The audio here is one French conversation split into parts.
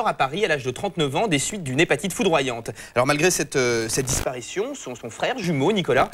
à Paris à l'âge de 39 ans des suites d'une hépatite foudroyante. Alors malgré cette disparition, son frère jumeau Nicolas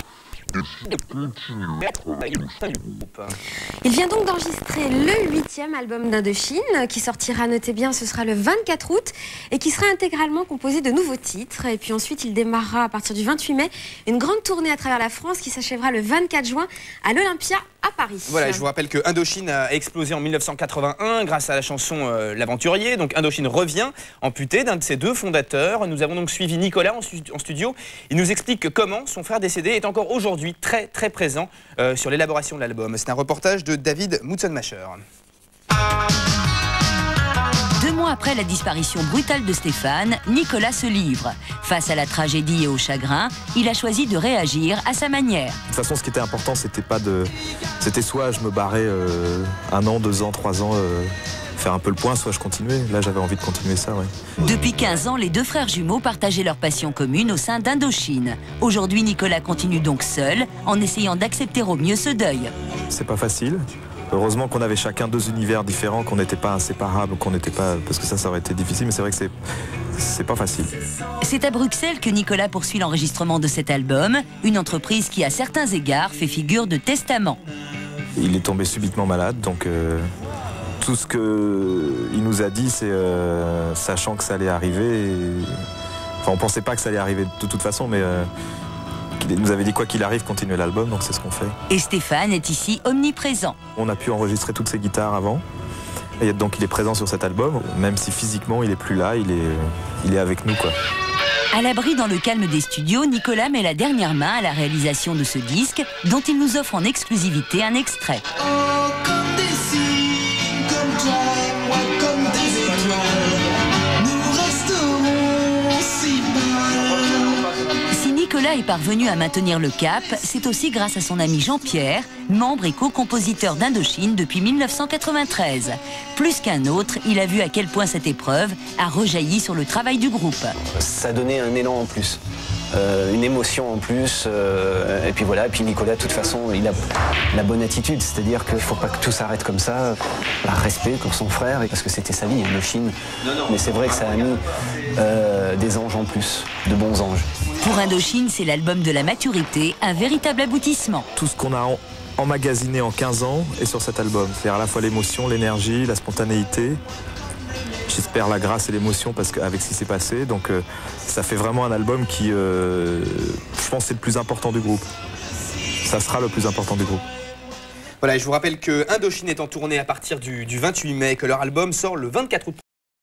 il vient donc d'enregistrer le 8e album d'Indochine qui sortira, notez bien, ce sera le 24 août et qui sera intégralement composé de nouveaux titres. Et puis ensuite il démarrera à partir du 28 mai une grande tournée à travers la France qui s'achèvera le 24 juin à l'Olympia à Paris. Voilà, je vous rappelle que Indochine a explosé en 1981 grâce à la chanson L'Aventurier. Donc Indochine revient amputé d'un de ses deux fondateurs. Nous avons donc suivi Nicolas en studio. Il nous explique comment son frère décédé est encore aujourd'hui très présent sur l'élaboration de l'album. C'est un reportage de David Mutzenmacher. 2 mois après la disparition brutale de Stéphane, Nicolas se livre. Face à la tragédie et au chagrin, il a choisi de réagir à sa manière. De toute façon, ce qui était important, c'était soit je me barrais 1 an, 2 ans, 3 ans, faire un peu le point, soit je continuais. Là, j'avais envie de continuer ça, ouais. Depuis 15 ans, les deux frères jumeaux partageaient leur passion commune au sein d'Indochine. Aujourd'hui, Nicolas continue donc seul, en essayant d'accepter au mieux ce deuil. C'est pas facile. Heureusement qu'on avait chacun 2 univers différents, qu'on n'était pas inséparables, qu'on n'était pas... Parce que ça aurait été difficile, mais c'est vrai que c'est pas facile. C'est à Bruxelles que Nicolas poursuit l'enregistrement de cet album, une entreprise qui, à certains égards, fait figure de testament. Il est tombé subitement malade, donc tout ce qu'il nous a dit, c'est sachant que ça allait arriver. Enfin, on pensait pas que ça allait arriver de toute façon, mais... Il nous avait dit quoi qu'il arrive, continuer l'album, donc c'est ce qu'on fait. Et Stéphane est ici omniprésent. On a pu enregistrer toutes ses guitares avant, et donc il est présent sur cet album, même si physiquement il est plus là, il est avec nous, quoi. À l'abri dans le calme des studios, Nicolas met la dernière main à la réalisation de ce disque, dont il nous offre en exclusivité un extrait. Oh, comme des cygnes, comme toi et moi, comme des étoiles, nous resterons si bas. Si Nicolas est parvenu à maintenir le cap, c'est aussi grâce à son ami Jean-Pierre, membre et co-compositeur d'Indochine depuis 1993. Plus qu'un autre, il a vu à quel point cette épreuve a rejailli sur le travail du groupe. Ça donnait un élan en plus, une émotion en plus, et puis voilà. Et puis Nicolas, de toute façon, il a la bonne attitude, c'est-à-dire qu'il ne faut pas que tout s'arrête comme ça. Respect pour son frère, parce que c'était sa vie, Indochine. Mais c'est vrai que ça a mis des anges en plus, de bons anges. Pour Indochine, c'est l'album de la maturité, un véritable aboutissement. Tout ce qu'on a emmagasiné en 15 ans est sur cet album. C'est-à-dire à la fois l'émotion, l'énergie, la spontanéité. J'espère la grâce et l'émotion parce qu'avec ce qui s'est passé. Donc ça fait vraiment un album qui, je pense, c'est le plus important du groupe. Ça sera le plus important du groupe. Voilà, et je vous rappelle que Indochine est en tournée à partir du 28 mai, que leur album sort le 24 août.